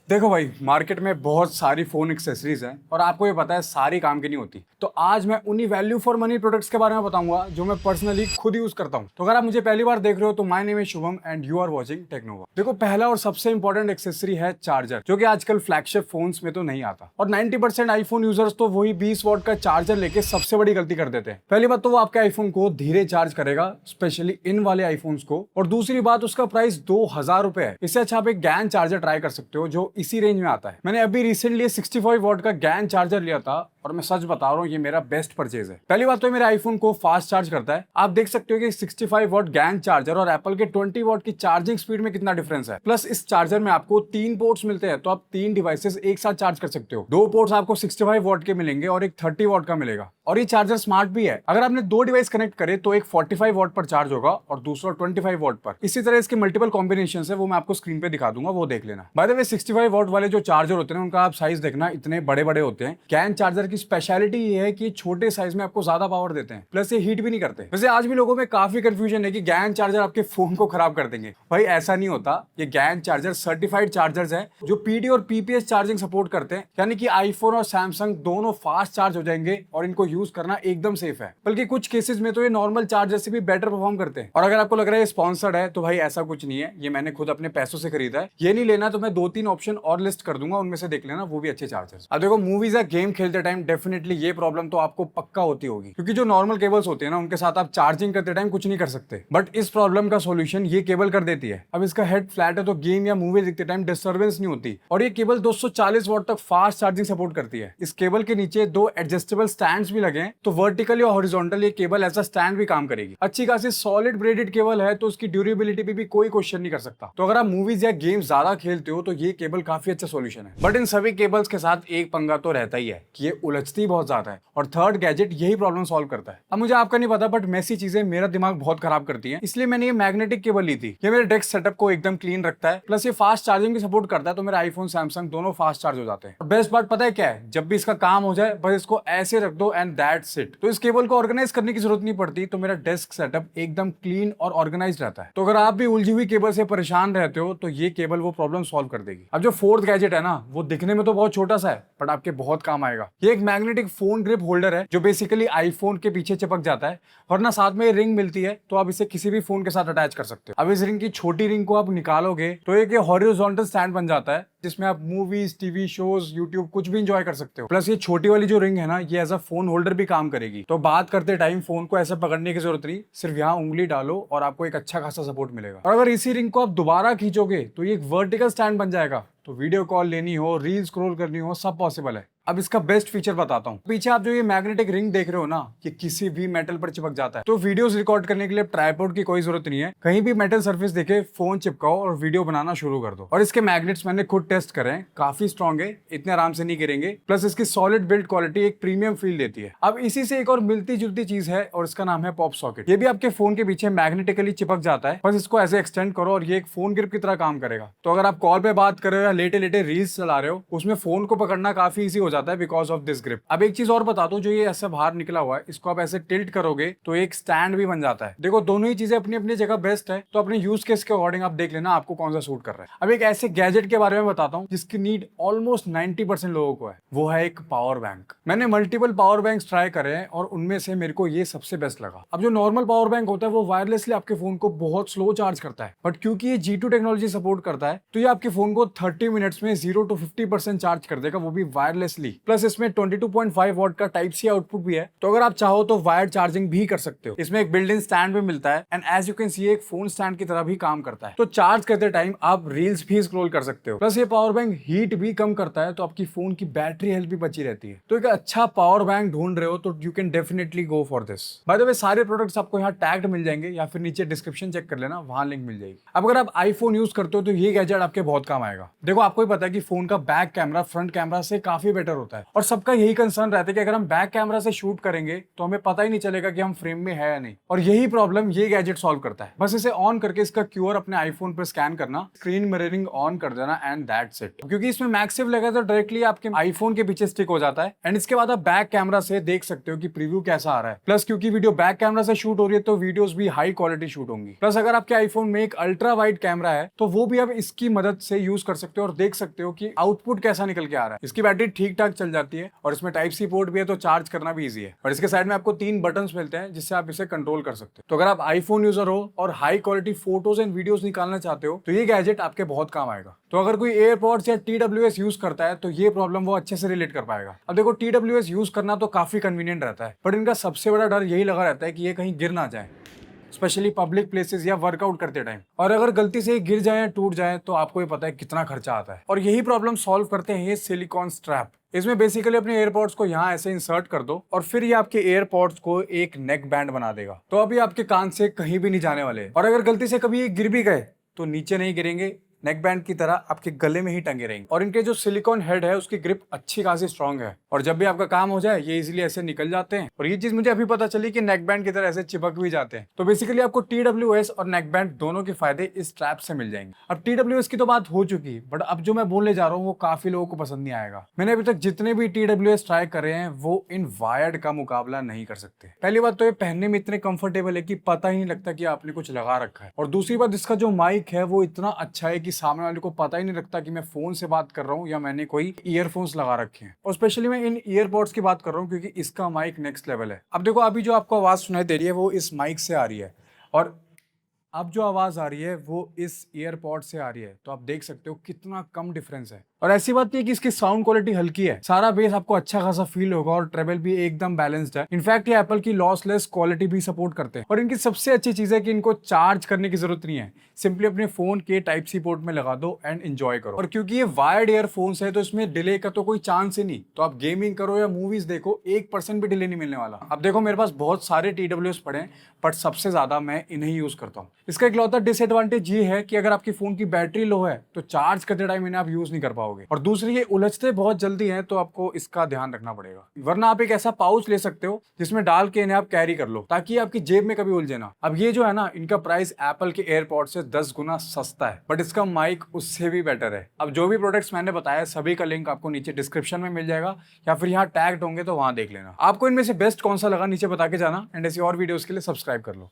देखो भाई, मार्केट में बहुत सारी फोन एक्सेसरीज हैं और आपको ये पता है सारी काम की नहीं होती। तो आज मैं उन्हीं वैल्यू फॉर मनी प्रोडक्ट्स के बारे में बताऊंगा जो मैं पर्सनली खुद यूज करता हूं। तो अगर आप मुझे पहली बार देख रहे हो तो my name is Shubham and you are watching Technova. देखो, पहला और सबसे इंपॉर्टेंट एक्सेसरी है चार्जर, जो कि आजकल फ्लैगशिप फोन्स में तो नहीं आता। और 90% आईफोन यूजर्स तो वही 20 वॉट का चार्जर लेके सबसे बड़ी गलती कर देते हैं। पहली बात तो वो आपके आईफोन को धीरे चार्ज करेगा, स्पेशली इन वाले आईफोन्स को। और दूसरी बात, उसका प्राइस 2000 रुपए है। इससे अच्छा आप एक गैन चार्जर ट्राई कर सकते हो जो इसी रेंज में आता है। मैंने अभी रिसेंटली 65 वॉट का गैन चार्जर लिया था और मैं सच बता रहा हूँ, ये मेरा बेस्ट परचेज है। पहली बात तो मेरे आईफोन को फास्ट चार्ज करता है। आप देख सकते हो कि 65 वॉट गैन चार्जर और एप्पल के 20 वॉट की चार्जिंग स्पीड में कितना डिफरेंस है। प्लस इस चार्जर में आपको 3 पोर्ट्स मिलते हैं, तो आप 3 डिवाइसेस एक साथ चार्ज कर सकते हो। 2 पोर्ट्स आपको 65 वॉट के मिलेंगे और एक 30 वॉट का मिलेगा। और ये चार्जर स्मार्ट भी है। अगर आपने 2 डिवाइस कनेक्ट करे तो एक 45 वॉट पर चार्ज होगा और दूसरा 25 वॉट पर। इसी तरह इसके मल्टीपल कॉम्बिनेशन है, वो मैं आपको स्क्रीन पे दिखा दूंगा, वो देख लेना। बाय द वे, 65 वॉट वाले जो चार्जर होते हैं उनका आप साइज देखना, इतने बड़े बड़े होते हैं। गैन चार्जर की स्पेशलिटी ये है कि छोटे साइज में आपको ज्यादा पावर देते हैं, प्लस ये हीट भी नहीं करते। वैसे आज भी लोगों में काफी कंफ्यूजन है कि गैन चार्जर आपके फोन को खराब कर देंगे। भाई ऐसा नहीं होता। ये गैन चार्जर सर्टिफाइड चार्जर्स है जो पीडी और पीपीएस चार्जिंग सपोर्ट करते हैं, यानी कि आईफोन और सैमसंग दोनों फास्ट चार्ज हो जाएंगे और इनको यूज करना एकदम सेफ है। बल्कि कुछ केसेस में तो ये नॉर्मल चार्जर से भी बेटर परफॉर्म करते हैं। और अगर आपको लग रहा है ये स्पॉन्सर्ड है, तो भाई ऐसा कुछ नहीं है। ये मैंने खुद अपने पैसों से खरीदा है। ये नहीं लेना तो मैं 2-3 ऑप्शन और लिस्ट कर दूंगा, उनमें से देख लेना, वो भी अच्छे चार्जर्स। अब देखो, मूवीज या गेम खेलते टाइम डेफिनेटली ये प्रॉब्लम तो आपको पक्का होती होगी, क्योंकि जो नॉर्मल केबल्स होते हैं ना, उनके साथ आप चार्जिंग करते टाइम कुछ नहीं कर सकते। बट इस प्रॉब्लम का सोल्यूशन ये केबल कर देती है। अब इसका हेड फ्लैट है तो गेम या मूवी देखते टाइम डिस्टर्बेंस नहीं होती। और ये केबल 240 वॉट तक फास्ट चार्जिंग सपोर्ट करती है। इस केबल के नीचे 2 एडजस्टेबल स्टैंड्स भी लगे हैं, तो वर्टिकल या हॉरिजॉन्टल ये केबल एज अ स्टैंड भी काम करेगी। अच्छी खासी सॉलिड ब्रेडेड केबल है, तो उसकी ड्यूरेबिलिटी पे भी कोई क्वेश्चन नहीं कर सकता। तो अगर आप मूवीज या गेम ज्यादा खेलते हो तो ये केबल काफी अच्छा सोल्यूशन है। बट इन सभी केबल्स के साथ एक पंगा तो रहता ही है कि ये उलझती बहुत ज्यादा है, और थर्ड गैजेट यही प्रॉब्लम सॉल्व करता है। अब मुझे आपका नहीं पता, बट मैसी चीजें मेरा दिमाग बहुत खराब करती है, इसलिए मैंने ये मैग्नेटिक केबल ली थी। ये मेरे डेस्क सेटअप को एकदम क्लीन रखता है, प्लस ये फास्ट चार्जिंग भी सपोर्ट करता है, तो मेरा आईफोन सैमसंग दोनों फास्ट चार्ज हो जाते हैं। और बेस्ट पार्ट पता है क्या है? जब भी इसका काम हो जाए बस इसको ऐसे रख दो एंड दैट्स इट। तो इस केबल को ऑर्गेनाइज करने की जरूरत नहीं पड़ती, तो मेरा डेस्क सेटअप एकदम क्लीन और ऑर्गेनाइज रहता है। तो अगर आप भी उलझी हुई केबल से परेशान रहते हो तो ये केबल वो प्रॉब्लम सॉल्व कर देगी। अब जो फोर्थ गैजेट है ना, वो दिखने में तो बहुत छोटा सा है, बट आपके बहुत काम आएगा। ये एक मैग्नेटिक फोन ग्रिप होल्डर है जो बेसिकली आईफोन के पीछे चिपक जाता है, और ना साथ में रिंग मिलती है, तो आप इसे किसी भी फोन के साथ अटैच कर सकते हो। अब इस रिंग की छोटी रिंग को आप निकालोगे तो एक हॉरिजॉन्टल स्टैंड बन जाता है, जिसमें आप मूवीज, टीवी शोज, यूट्यूब कुछ भी इंजॉय कर सकते हो। प्लस ये छोटी वाली जो रिंग है ना, ये एज अ फोन होल्डर भी काम करेगी। तो बात करते टाइम फोन को ऐसे पकड़ने की जरूरत नहीं, सिर्फ यहाँ उंगली डालो और आपको एक अच्छा खासा सपोर्ट मिलेगा। और अगर इसी रिंग को आप दोबारा खींचोगे तो ये एक वर्टिकल स्टैंड बन जाएगा, तो वीडियो कॉल लेनी हो, रील स्क्रॉल करनी हो, सब पॉसिबल है। अब इसका बेस्ट फीचर बताता हूँ। पीछे आप जो ये मैग्नेटिक रिंग देख रहे हो ना, ये किसी भी मेटल पर चिपक जाता है, तो वीडियोस रिकॉर्ड करने के लिए ट्राइपॉड की कोई जरूरत नहीं है। कहीं भी मेटल सरफेस देखे फोन चिपकाओ और वीडियो बनाना शुरू कर दो। और इसके मैग्नेट्स मैंने खुद टेस्ट करे हैं, काफी स्ट्रॉन्ग है, इतने आराम से नहीं गिरेंगे। प्लस इसकी सॉलिड बिल्ड क्वालिटी एक प्रीमियम फील देती है। अब इसी से एक और मिलती जुलती चीज है और इसका नाम है पॉप सॉकेट। ये भी आपके फोन के पीछे मैग्नेटिकली चिपक जाता है, बस इसको ऐसे एक्सटेंड करो और ये एक फोन ग्रिप की तरह काम करेगा। तो अगर आप कॉल पे बात कर रहे हो या लेटे लेटे रील्स चला रहे हो, उसमें फोन को पकड़ना काफी ईजी हो जाता है बिकॉज ऑफ ग्रिप। अब एक चीज और बता दो, जो ये ऐसे बाहर निकला हुआ है, इसको आप ऐसे टिल्ट करोगे तो एक स्टैंड भी बन जाता है। देखो, दोनों ही चीजें अपनी अपनी जगह बेस्ट है, तो अपने यूज केस के अकॉर्डिंग आप देख लेना आपको कौन सा सूट कर रहा है। अब एक ऐसे गैजेट के बारे में बताता हूँ जिसकी नीड ऑलमोस्ट 90% लोगों को है, वो है एक पावर बैंक। मैंने मल्टीपल पावर बैंक ट्राई करे हैं और उनमें से मेरे को ये सबसे बेस्ट लगा। अब जो नॉर्मल पावर बैंक होता है वो वायरलेसली आपके फोन को बहुत स्लो चार्ज करता है, बट क्योंकि ये G2 टेक्नोलॉजी सपोर्ट करता है, तो ये आपके फोन को 30 मिनट्स में 0 to 50% चार्ज कर देगा, वो भी वायरलेसली। प्लस इसमें 22.5 वॉट का टाइप सी आउटपुट भी है, तो अगर आप चाहो तो वायर्ड चार्जिंग भी कर सकते हो। इसमें एक बिल्ट इन स्टैंड भी मिलता है and as you can see एक फोन स्टैंड की तरह भी काम करता है, तो चार्ज करते टाइम आप रील्स भी स्क्रॉल कर सकते हो। प्लस ये पावर बैंक हीट भी कम करता है, तो आपकी फोन की बैटरी हेल्थ भी बची रहती है। तो एक अच्छा पावर बैंक ढूंढ रहे हो तो you can definitely go for this. By the way, सारे प्रोडक्ट्स आपको यहाँ टैग्ड मिल जाएंगे या फिर नीचे डिस्क्रिप्शन चेक कर लेना, वहां लिंक मिल जाएगी। अब अगर आप आईफोन यूज करते हो तो ये गैजेट आपके बहुत काम आएगा। देखो, आपको ही पता है कि फोन का बैक कैमरा फ्रंट कैमरा से काफी बेटर होता है और सबका यही कंसर्न रहता है कि अगर हम बैक कैमरा से शूट करेंगे तो हमें पता ही नहीं चलेगा कि हम फ्रेम में है या नहीं। और यही प्रॉब्लम ये गैजेट सॉल्व करता है। बस इसे ऑन करके इसका क्यूआर अपने आईफोन पर स्कैन करना, स्क्रीन मिररिंग ऑन कर देना एंड दैट्स इट। क्योंकि इसमें मैक्सिव लगा तो डायरेक्टली आपके आईफोन के पीछे स्टिक हो जाता है एंड इसके बाद आप बैक कैमरा से देख सकते हो कि प्रीव्यू कैसा आ रहा है। प्लस क्योंकि वीडियो बैक कैमरा से शूट हो रही है तो वीडियोस भी हाई क्वालिटी शूट होंगी। प्लस अगर आपके आईफोन में एक अल्ट्रा वाइड कैमरा है तो वो भी आप इसकी मदद से यूज कर सकते हो और देख सकते हो कि आउटपुट कैसा निकल के आ रहा है। इसकी बैटरी ठीक ठाक चल जाती है और इसमें टाइप सी पोर्ट भी है तो चार्ज करना भी इजी है। और इसके साइड में आपको 3 बटन्स मिलते हैं जिससे आप इसे कंट्रोल कर सकते हो। तो अगर आप आईफोन यूजर हो और high quality photos and videos निकालना चाहते हो तो ये गैजेट आपके बहुत काम आएगा। तो अगर कोई एयरपॉड्स या TWS यूज करता है तो ये प्रॉब्लम वो अच्छे से रिलेट कर पाएगा। अब देखो TWS यूज करना तो काफी कन्वीनियंट रहता है, बट इनका सबसे बड़ा डर यही लगा रहता है कि ये कहीं गिर ना जाए, स्पेशली पब्लिक प्लेसेस या वर्कआउट करते टाइम। और अगर गलती से गिर जाए या टूट जाए तो आपको ये पता है कितना खर्चा आता है। और यही प्रॉब्लम सॉल्व करते हैं ये सिलिकॉन स्ट्रैप। इसमें बेसिकली अपने एयरपॉड्स को यहाँ ऐसे इंसर्ट कर दो और फिर ये आपके एयरपॉड्स को एक नेक बैंड बना देगा। तो अभी आपके कान से कहीं भी नहीं जाने वाले। और अगर गलती से कभी ये गिर भी गए तो नीचे नहीं गिरेंगे, नेक बैंड की तरह आपके गले में ही टंगे रहेंगे। और इनके जो सिलिकॉन हेड है उसकी ग्रिप अच्छी खासी स्ट्रांग है और जब भी आपका काम हो जाए ये इजीली ऐसे निकल जाते हैं। और ये चीज मुझे अभी पता चली कि नेक बैंड की तरह ऐसे चिपक भी जाते हैं। तो बेसिकली आपको TWS और नेक बैंड दोनों के फायदे इस स्ट्रैप से मिल जाएंगे। अब TWS की तो बात हो चुकी, बट अब जो मैं बोलने जा रहा हूँ वो काफी लोगों को पसंद नहीं आएगा। मैंने अभी तक जितने भी TWS ट्राई करे हैं वो इन वायर्ड का मुकाबला नहीं कर सकते। पहली बात तो ये पहनने में इतने कंफर्टेबल है कि पता ही नहीं लगता कि आपने कुछ लगा रखा है। और दूसरी बात इसका जो माइक है वो इतना अच्छा है कि सामने वाले को पता ही नहीं लगता कि मैं फोन से बात कर रहा हूँ या मैंने कोई ईयरफोन्स लगा रखे हैं। और स्पेशली मैं इन ईयरपॉड्स की बात कर रहा हूँ क्योंकि इसका माइक नेक्स्ट लेवल है। अब देखो अभी जो आपको आवाज सुनाई दे रही है वो इस माइक से आ रही है और अब जो आवाज आ रही है वो इस ईयरपॉड से आ रही है। तो आप देख सकते हो कितना कम डिफरेंस है। और ऐसी बात नहीं है कि इसकी साउंड क्वालिटी हल्की है, सारा बेस आपको अच्छा खासा फील होगा और ट्रेवल भी एकदम बैलेंस्ड है। इनफैक्ट ये एप्पल की लॉसलेस क्वालिटी भी सपोर्ट करते हैं। और इनकी सबसे अच्छी चीज है कि इनको चार्ज करने की जरूरत नहीं है, सिंपली अपने फोन के टाइप सी पोर्ट में लगा दो एंड एंजॉय करो। और क्योंकि ये वायर्ड ईयरफोन्स है तो इसमें डिले का तो कोई चांस ही नहीं। तो आप गेमिंग करो या मूवीज देखो 1% भी डिले नहीं मिलने वाला। अब देखो मेरे पास बहुत सारे TWS पड़े हैं बट सबसे ज्यादा मैं इन्हें यूज करता हूँ। इसका इकलौता डिसएडवांटेज ये है कि अगर आपकी फोन की बैटरी लो है तो चार्ज करते टाइम इन्हें आप यूज नहीं कर पाओगे। और दूसरी ये उलझते बहुत जल्दी हैं तो आपको इसका ध्यान रखना पड़ेगा। वरना आप एक ऐसा पाउच ले सकते हो जिसमें डाल के इन्हें आप कैरी कर लो ताकि आपकी जेब में कभी उलझे ना। अब ये जो है ना इनका प्राइस एप्पल के एयरपॉड से 10 गुना सस्ता है बट इसका माइक उससे भी बेटर है। अब जो भी प्रोडक्ट्स मैंने बताया सभी का लिंक आपको नीचे डिस्क्रिप्शन में मिल जाएगा या फिर यहाँ टैग्ड होंगे तो वहां देख लेना। आपको इनमें से बेस्ट कौन सा लगा नीचे बता के जाना एंड ऐसी और वीडियोस के लिए सब्सक्राइब कर लो।